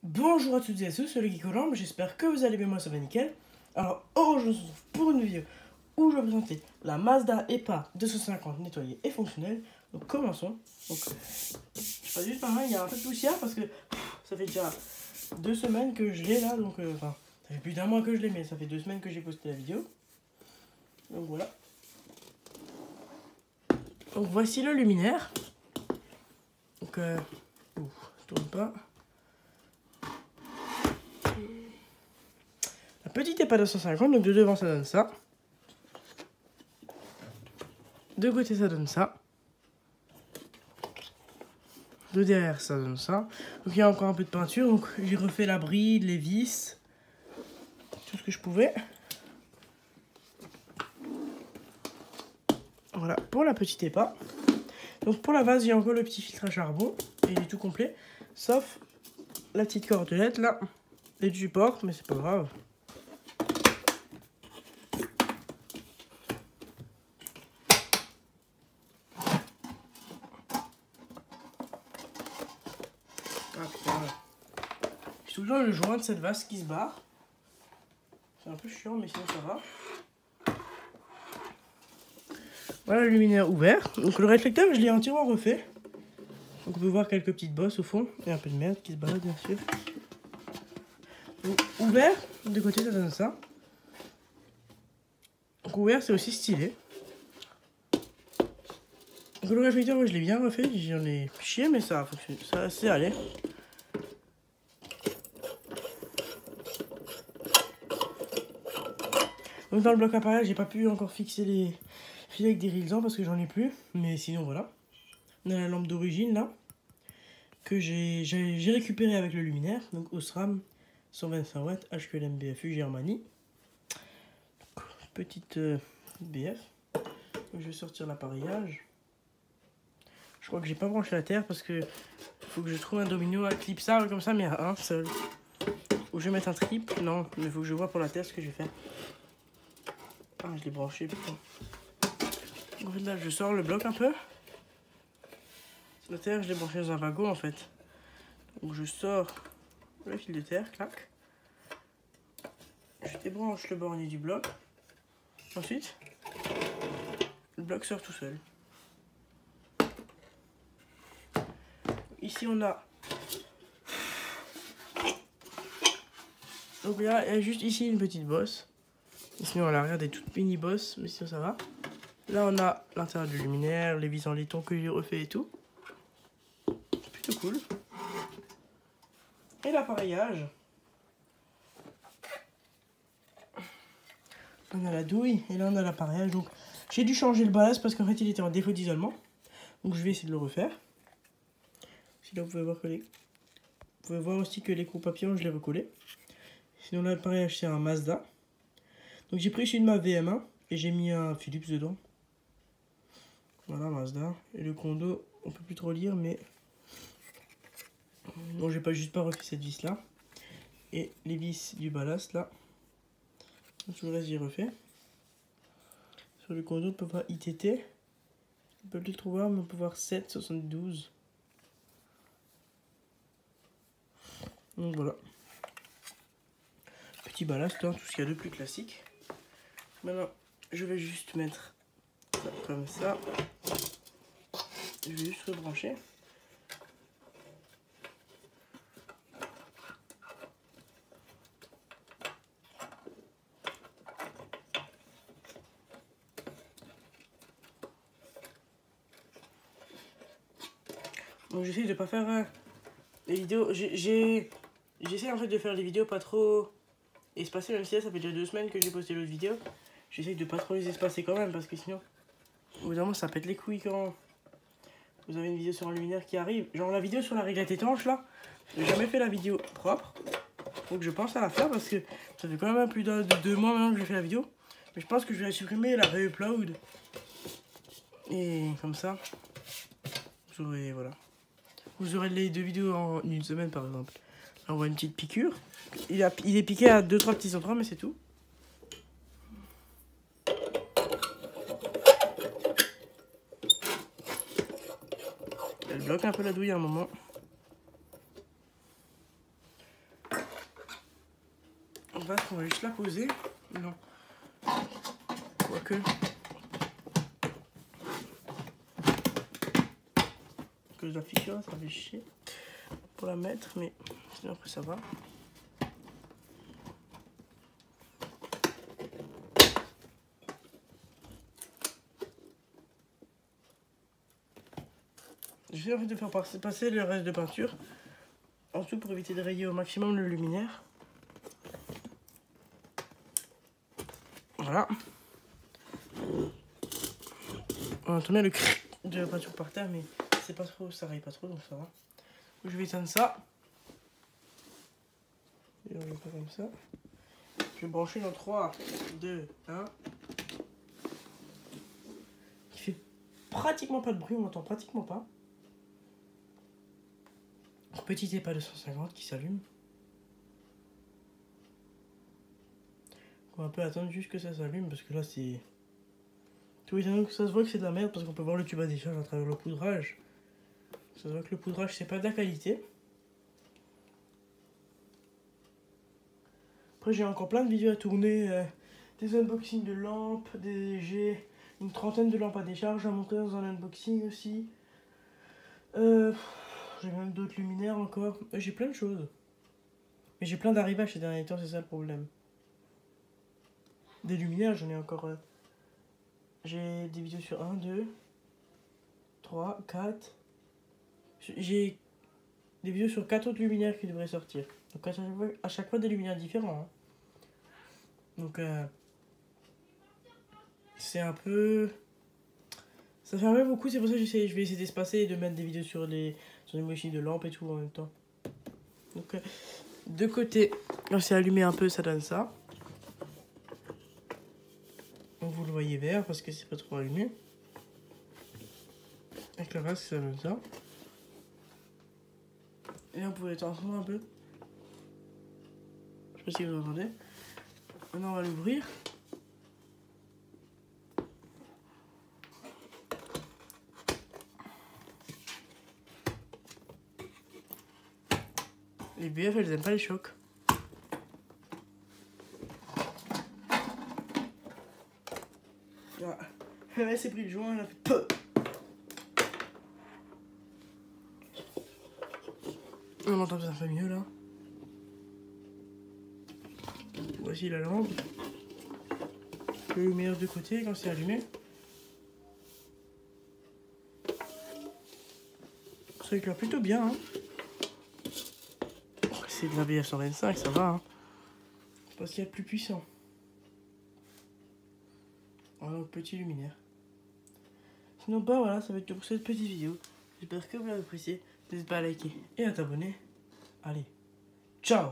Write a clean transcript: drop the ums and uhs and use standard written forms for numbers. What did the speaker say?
Bonjour à toutes et à tous, c'est le Geekolambe, j'espère que vous allez bien, moi ça va nickel. Alors aujourd'hui on se retrouve pour une vidéo où je vais vous présenter la Mazda EPA 250 nettoyée et fonctionnelle. Donc commençons. Donc, je pas juste par là, il y a un peu de poussière parce que ça fait déjà 2 semaines que je l'ai là, donc enfin ça fait plus d'un mois que je l'ai, mais ça fait 2 semaines que j'ai posté la vidéo. Donc voilà. Donc voici le luminaire. Donc tourne pas. La petite EPA 250, donc de devant ça donne ça. De côté ça donne ça. De derrière ça donne ça. Donc il y a encore un peu de peinture. Donc j'ai refait la bride, les vis. Tout ce que je pouvais. Voilà pour la petite EPA. Donc pour la vase, j'ai encore le petit filtre à charbon. Et il est tout complet. Sauf la petite cordelette là. Et du support, mais c'est pas grave. Ah putain. J'ai toujours le joint de cette vase qui se barre. C'est un peu chiant, mais sinon ça va. Voilà le luminaire ouvert. Donc le réflecteur, je l'ai entièrement refait. Donc on peut voir quelques petites bosses au fond. Et un peu de merde qui se balade, bien sûr. Donc, ouvert, de côté, ça donne ça. Donc ouvert, c'est aussi stylé. Donc le réflecteur, moi, je l'ai bien refait. J'en ai chié, mais ça a fonctionné. Ça c'est allé. Donc dans le bloc appareil, j'ai pas pu encore fixer les fils avec des rillans parce que j'en ai plus. Mais sinon voilà. On a la lampe d'origine là. Que j'ai récupéré avec le luminaire. Donc Osram 125 watts HQLM BFU Germanie. Petite BF. Donc, je vais sortir l'appareillage. Je crois que j'ai pas branché la terre parce que faut que je trouve un domino à clipsable comme ça, mais à un seul. Ou je vais mettre un triple. Non, mais faut que je vois pour la terre ce que je vais faire. Ah, je l'ai branché, putain. En fait, là, je sors le bloc un peu. La terre, je l'ai branché dans un wagon, en fait. Donc, je sors le fil de terre, clac. Je débranche le bornier du bloc. Ensuite, le bloc sort tout seul. Ici, on a... Donc là, il y a juste ici une petite bosse. Et sinon, à l'arrière, des toutes mini bosses, mais sinon, ça va. Là, on a l'intérieur du luminaire, les vis en laiton que j'ai refait et tout. Plutôt cool. Et l'appareillage. On a la douille et là on a l'appareillage. Donc j'ai dû changer le ballast parce qu'en fait il était en défaut d'isolement. Donc je vais essayer de le refaire. Si là vous pouvez voir que vous pouvez voir aussi que les coups papillons je les recollé. Sinon l'appareillage c'est un Mazda. Donc j'ai pris celui de ma VM1 et j'ai mis un Philips dedans. Voilà Mazda. Et le condo on peut plus trop lire mais non j'ai pas juste pas refait cette vis là. Et les vis du ballast là. Tout le reste j'ai refait. Sur le condo on peut voir ITT. On peut le trouver mais on peut voir 7,72. Donc voilà. Petit ballast, hein, tout ce qu'il y a de plus classique. Maintenant, je vais juste mettre ça comme ça. Je vais juste rebrancher. Donc j'essaie de pas faire les vidéos. J'essaie en fait de faire les vidéos pas trop espacées, même si là ça fait déjà 2 semaines que j'ai posté l'autre vidéo. J'essaie de pas trop les espacer quand même parce que sinon, au bout d'un moment ça pète les couilles quand vous avez une vidéo sur un luminaire qui arrive. Genre la vidéo sur la réglette étanche là, j'ai jamais fait la vidéo propre. Donc je pense à la faire parce que ça fait quand même plus de 2 mois maintenant que j'ai fait la vidéo. Mais je pense que je vais supprimer la re-upload. Et comme ça, vous aurez, voilà. Vous aurez les 2 vidéos en une semaine par exemple. Là on voit une petite piqûre. Il est piqué à 2-3 petits endroits mais c'est tout. Elle bloque un peu la douille à un moment. on va juste la poser. Non. Quoique. Que je la figure, ça fait chier pour la mettre, mais sinon après ça va. Je vais en fait de faire passer le reste de peinture en dessous pour éviter de rayer au maximum le luminaire. Voilà. On entend bien le cri de la peinture par terre, mais c'est pas trop, ça raye pas trop, donc ça va. Je vais éteindre ça. Et on va faire comme ça. Je vais brancher dans 3, 2, 1. Il fait pratiquement pas de bruit, on n'entend pratiquement pas. Petit EPA 250 qui s'allume. On va un peu attendre juste que ça s'allume parce que là c'est... Tout étonnant que ça se voit que c'est de la merde parce qu'on peut voir le tube à décharge à travers le poudrage. Ça se voit que le poudrage c'est pas de la qualité. Après j'ai encore plein de vidéos à tourner, des unboxings de lampes, j'ai une 30aine de lampes à décharge à montrer dans un unboxing aussi. J'ai même d'autres luminaires encore, j'ai plein de choses. Mais j'ai plein d'arrivages ces derniers temps, c'est ça le problème. Des luminaires j'en ai encore, j'ai des vidéos sur 1, 2, 3, 4. J'ai des vidéos sur 4 autres luminaires qui devraient sortir. Donc à chaque fois des luminaires différents. Hein. Donc c'est un peu... Ça fait un peu beaucoup, c'est pour ça que je vais essayer d'espacer et de mettre des vidéos sur les machines de lampes et tout en même temps. Donc de côté, on s'est allumé un peu, ça donne ça. Donc vous le voyez vert parce que c'est pas trop allumé. Avec le reste, ça donne ça. Et là, vous pouvez entendre un peu. Je sais pas si vous entendez. Maintenant, on va l'ouvrir. Les BF, elles aiment pas les chocs. Ah. Elle s'est pris le joint, elle a fait peu. On entend ça fait mieux là. Voici la lampe. Le lumière de côté quand c'est allumé. Ça éclaire plutôt bien. Hein. C'est de la BF 125, ça va. Hein. C'est parce qu'il y a plus puissant. Voilà, donc petit luminaire. Sinon, bah voilà, ça va être tout pour cette petite vidéo. J'espère que vous l'avez apprécié. N'hésitez pas à liker et à t'abonner. Allez, ciao!